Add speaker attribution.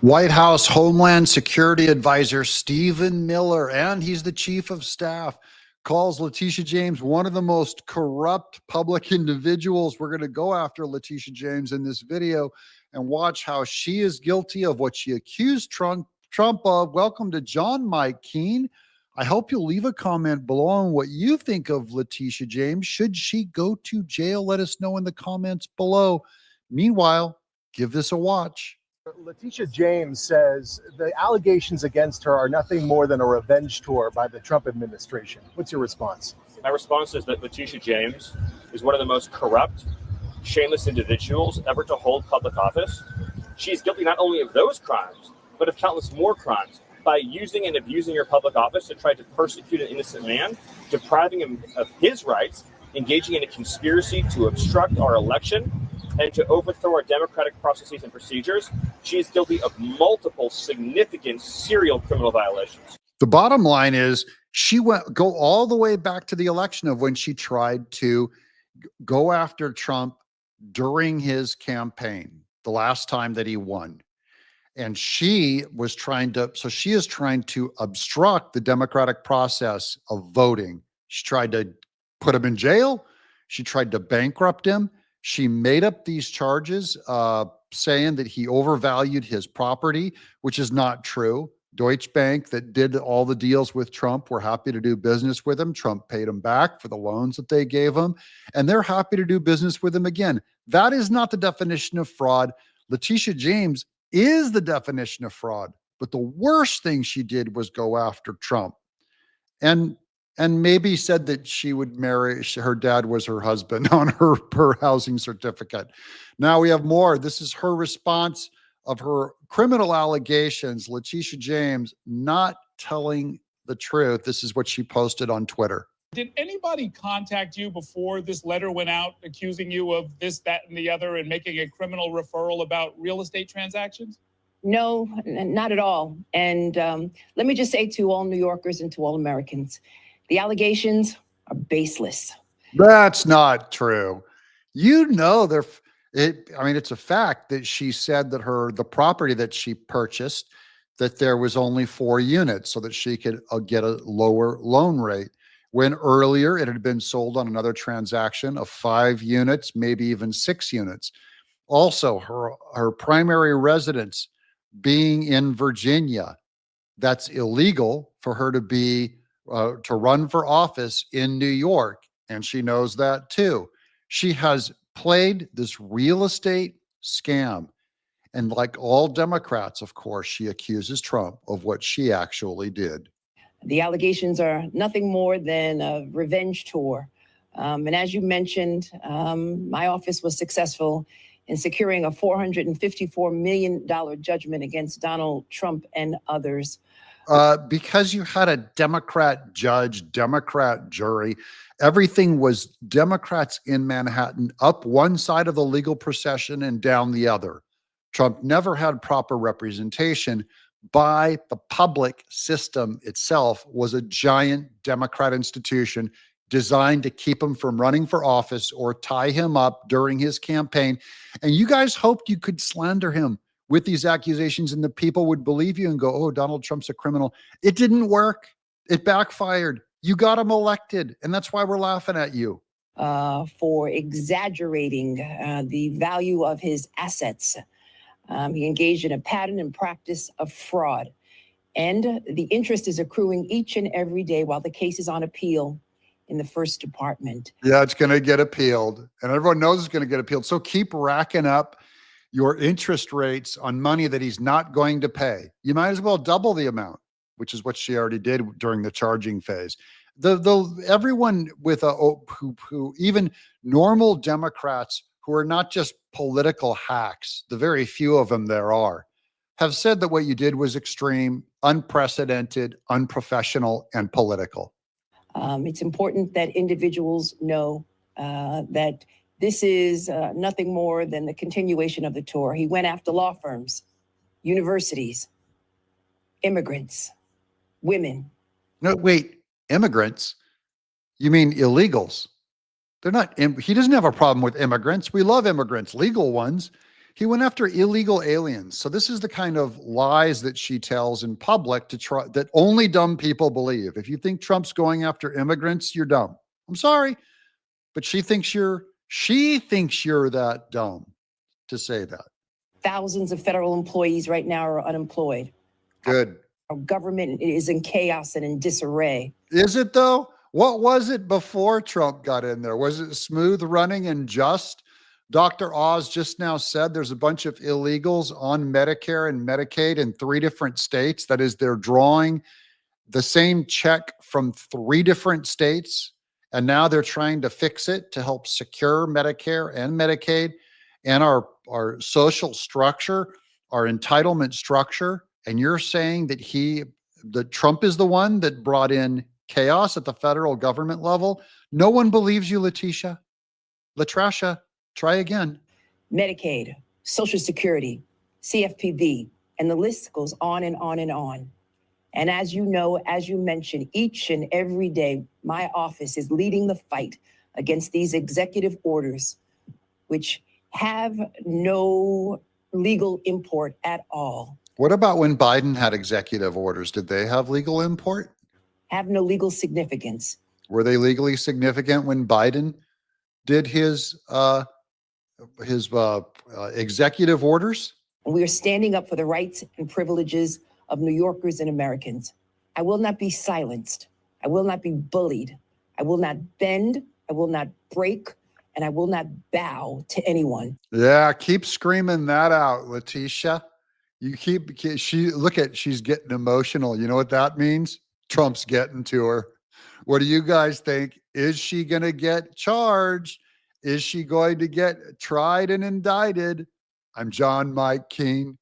Speaker 1: White House Homeland Security Advisor Stephen Miller, and he's the chief of staff, calls Letitia James one of the most corrupt public individuals. We're going to go after Letitia James in this video and watch how she is guilty of what she accused Trump of. Welcome to John Mike Keene. I hope you'll leave a comment below on what you think of Letitia James. Should she go to jail? Let us know in the comments below. Meanwhile, give this a watch.
Speaker 2: Letitia James says the allegations against her are nothing more than a revenge tour by the Trump administration. What's your response?
Speaker 3: My response is that Letitia James is one of the most corrupt, shameless individuals ever to hold public office. She's guilty not only of those crimes, but of countless more crimes by using and abusing her public office to try to persecute an innocent man, depriving him of his rights, engaging in a conspiracy to obstruct our election, and to overthrow our democratic processes and procedures. She is guilty of multiple significant serial criminal violations.
Speaker 1: The bottom line is she go all the way back to the election of when she tried to go after Trump during his campaign, the last time that he won. And she is trying to obstruct the democratic process of voting. She tried to put him in jail. She tried to bankrupt him. She made up these charges saying that he overvalued his property, which is not true. Deutsche Bank, that did all the deals with Trump, were happy to do business with him. Trump paid him back for the loans that they gave him, and they're happy to do business with him again. That is not the definition of fraud. Letitia James is the definition of fraud, but the worst thing she did was go after Trump. And maybe said that she would marry, her dad was her husband on her housing certificate. Now we have more. This is her response of her criminal allegations. Letitia James not telling the truth. This is what she posted on Twitter.
Speaker 4: Did anybody contact you before this letter went out accusing you of this, that, and the other and making a criminal referral about real estate transactions?
Speaker 5: No, not at all. And let me just say to all New Yorkers and to all Americans, the allegations are baseless.
Speaker 1: That's not true. You know, it's a fact that she said that the property that she purchased, that there was only 4 units so that she could get a lower loan rate. When earlier it had been sold on another transaction of 5 units, maybe even 6 units. Also, her primary residence being in Virginia, that's illegal for her to be to run for office in New York, and she knows that too. She has played this real estate scam, and like all Democrats, of course, she accuses Trump of what she actually did.
Speaker 5: The allegations are nothing more than a revenge tour. And as you mentioned, my office was successful in securing a $454 million judgment against Donald Trump and others.
Speaker 1: Because you had a Democrat judge, Democrat jury, everything was Democrats in Manhattan, up one side of the legal procession and down the other. Trump never had proper representation by the public system itself. Was a giant Democrat institution designed to keep him from running for office or tie him up during his campaign. And you guys hoped you could slander him with these accusations and the people would believe you and go, oh, Donald Trump's a criminal. It didn't work. It backfired. You got him elected. And that's why we're laughing at you.
Speaker 5: For exaggerating the value of his assets. He engaged in a pattern and practice of fraud. And the interest is accruing each and every day while the case is on appeal in the first department.
Speaker 1: Yeah, it's going to get appealed. And everyone knows it's going to get appealed. So keep racking up your interest rates on money that he's not going to pay. You might as well double the amount, which is what she already did during the charging phase. Everyone with who even normal Democrats who are not just political hacks, the very few of them there are, have said that what you did was extreme, unprecedented, unprofessional, and political.
Speaker 5: It's important that individuals know that this is nothing more than the continuation of the tour. He went after law firms, universities, immigrants, women.
Speaker 1: No, wait, immigrants? You mean illegals? They're not, he doesn't have a problem with immigrants. We love immigrants, legal ones. He went after illegal aliens. So this is the kind of lies that she tells in public to try that only dumb people believe. If you think Trump's going after immigrants, you're dumb. I'm sorry, but she thinks you're that dumb to say that.
Speaker 5: Thousands of federal employees right now are unemployed.
Speaker 1: Good.
Speaker 5: Our government is in chaos and in disarray.
Speaker 1: Is it though? What was it before Trump got in there? Was it smooth running and just? Dr. Oz just now said there's a bunch of illegals on Medicare and Medicaid in 3 different states. That is, they're drawing the same check from 3 different states. And now they're trying to fix it to help secure Medicare and Medicaid and our social structure, our entitlement structure. And you're saying that Trump is the one that brought in chaos at the federal government level? No one believes you, Letitia. Latrasha, try again.
Speaker 5: Medicaid, Social Security, CFPB, and the list goes on and on and on. And as you know, as you mentioned, each and every day, my office is leading the fight against these executive orders, which have no legal import at all.
Speaker 1: What about when Biden had executive orders? Did they have legal import?
Speaker 5: Have no legal significance.
Speaker 1: Were they legally significant when Biden did his executive orders?
Speaker 5: And we are standing up for the rights and privileges of New Yorkers and Americans. I will not be silenced. I will not be bullied. I will not bend. I will not break. And I will not bow to anyone.
Speaker 1: Yeah, keep screaming that out, Letitia. She's getting emotional. You know what that means? Trump's getting to her. What do you guys think? Is she going to get charged? Is she going to get tried and indicted? I'm John Mike King.